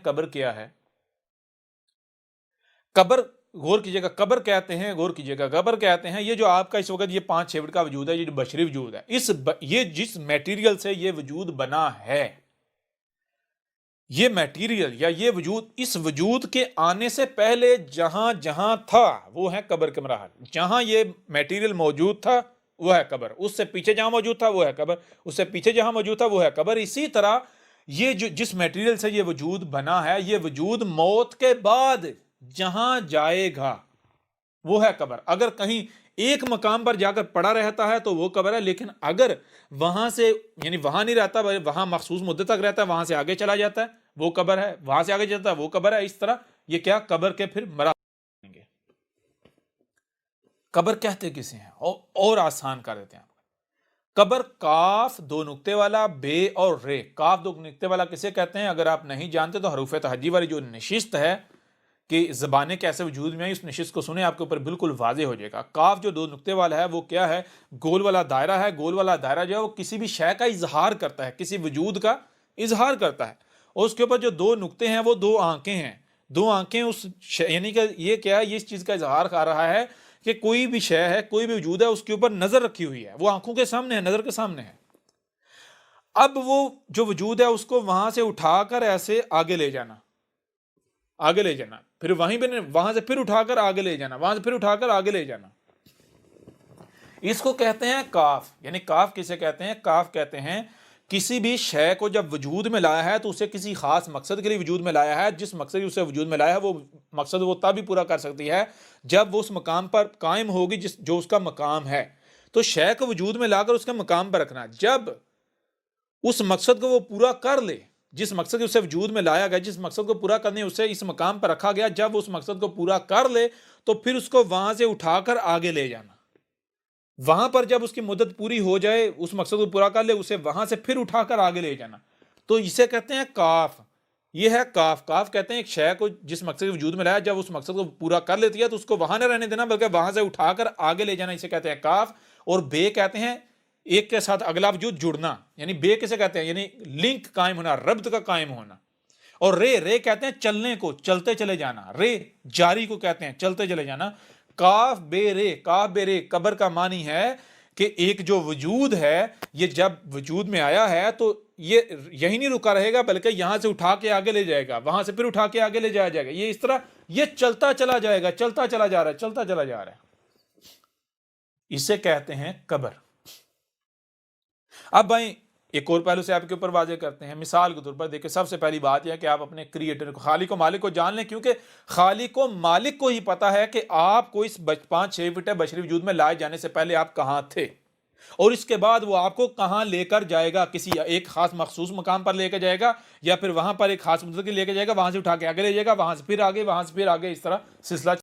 قبر کیا ہے؟ قبر غور کیجیے گا، قبر کہتے ہیں، غور کیجیے گا، قبر کہتے ہیں یہ جو آپ کا اس وقت یہ 5-6 فٹ کا وجود ہے، یہ جو بشری وجود ہے، یہ جس میٹیریل سے یہ وجود بنا ہے، یہ میٹیریل یا یہ وجود اس وجود کے آنے سے پہلے جہاں جہاں تھا وہ ہے قبر کے مراحل۔ جہاں یہ میٹیریل موجود تھا وہ ہے قبر، اس سے پیچھے جہاں موجود تھا وہ ہے قبر، اس سے پیچھے جہاں موجود تھا وہ ہے قبر۔ اسی طرح یہ جو جس میٹیریل سے یہ وجود بنا ہے، یہ وجود موت کے بعد جہاں جائے گا وہ ہے قبر۔ اگر کہیں ایک مقام پر جا کر پڑا رہتا ہے تو وہ قبر ہے، لیکن اگر وہاں سے یعنی وہاں نہیں رہتا، وہاں مخصوص مدت تک رہتا ہے، وہاں سے آگے چلا جاتا ہے وہ قبر ہے، وہاں سے آگے جاتا ہے وہ قبر ہے۔ اس طرح یہ کیا قبر کے پھر مراحل ہیں گے۔ قبر کہتے کسے ہیں اور آسان کر دیتے ہیں۔ قبر کاف 2 نقطے والا، بے اور رے۔ کاف 2 نقطے والا کسے کہتے ہیں؟ اگر آپ نہیں جانتے تو حروف تہجی والی جو نشست ہے کہ زبانیں کیسے وجود میں آئی، اس نشست کو سنیں، آپ کے اوپر بالکل واضح ہو جائے گا۔ کاف جو 2 نقطے والا ہے وہ کیا ہے؟ گول والا دائرہ ہے۔ گول والا دائرہ جو ہے وہ کسی بھی شے کا اظہار کرتا ہے، کسی وجود کا اظہار کرتا ہے، اور اس کے اوپر جو 2 نقطے ہیں وہ 2 آنکھیں ہیں۔ 2 آنکھیں اس یعنی کہ یہ کیا ہے؟ یہ اس چیز کا اظہار کر رہا ہے کہ کوئی بھی شے ہے، کوئی بھی وجود ہے، اس کے اوپر نظر رکھی ہوئی ہے، وہ آنکھوں کے سامنے ہے، نظر کے سامنے ہے۔ اب وہ جو وجود ہے اس کو وہاں سے اٹھا کر ایسے آگے لے جانا، آگے لے جانا، پھر وہاں سے پھر اٹھا کر آگے لے جانا، وہاں سے پھر اٹھا کر آگے لے جانا، اس کو کہتے ہیں کاف۔ یعنی کاف کسے کہتے ہیں؟ کاف کہتے ہیں کسی بھی شے کو جب وجود میں لایا ہے تو اسے کسی خاص مقصد کے لیے وجود میں لایا ہے۔ جس مقصد سے اسے وجود میں لایا ہے وہ مقصد وہ تب ہی پورا کر سکتی ہے جب وہ اس مقام پر قائم ہوگی جو اس کا مقام ہے۔ تو شے کو وجود میں لا کر اس کے مقام پر رکھنا، جب اس مقصد کو وہ پورا کر لے، جس مقصد کے اسے وجود میں لایا گیا، جس مقصد کو پورا کرنے اسے اس مقام پر رکھا گیا، جب اس مقصد کو پورا کر لے تو پھر اس کو وہاں سے اٹھا کر آگے لے جانا۔ وہاں پر جب اس کی مدت پوری ہو جائے، اس مقصد کو پورا کر لے، اسے وہاں سے پھر اٹھا کر آگے لے جانا، تو اسے کہتے ہیں کاف۔ یہ ہے کاف۔ کاف کہتے ہیں ایک شے کو جس مقصد کے وجود میں لایا، جب اس مقصد کو پورا کر لیتی ہے تو اس کو وہاں نہ رہنے دینا بلکہ وہاں سے اٹھا کر آگے لے جانا، اسے کہتے ہیں کاف۔ اور بے کہتے ہیں ایک کے ساتھ اگلا وجود جڑنا، یعنی بے کسے کہتے ہیں؟ یعنی لنک قائم ہونا، ربط کا قائم ہونا۔ اور رے کہتے ہیں چلنے کو، چلتے چلے جانا۔ رے جاری کو کہتے ہیں، چلتے چلے جانا۔ کاف بے رے، کاف بے رے قبر کا معنی ہے کہ ایک جو وجود ہے یہ جب وجود میں آیا ہے تو یہ یہی نہیں رکا رہے گا بلکہ یہاں سے اٹھا کے آگے لے جائے گا، وہاں سے پھر اٹھا کے آگے لے جایا جائے گا۔ یہ اس طرح یہ چلتا چلا جائے گا، چلتا چلا جا رہا ہے، چلتا چلا جا رہا ہے۔ اسے کہتے ہیں قبر۔ اب بھائی ایک اور پہلو سے آپ کے اوپر واضح کرتے ہیں۔ مثال کے طور پر دیکھیں، سب سے پہلی بات یہ ہے کہ آپ اپنے کریٹر کو، خالق و مالک کو جان لیں، کیونکہ خالق و مالک کو ہی پتا ہے کہ آپ کو اس 5-6 فٹ بشری وجود میں لائے جانے سے پہلے آپ کہاں تھے، اور اس کے بعد وہ آپ کو کہاں لے کر جائے گا، کسی ایک خاص مخصوص مقام پر لے کے جائے گا، یا پھر وہاں پر ایک خاص مدت کے لے کے جائے گا، وہاں سے اٹھا کے آگے لے جائے گا، وہاں سے پھر آگے، وہاں سے پھر آگے، اس طرح سلسلہ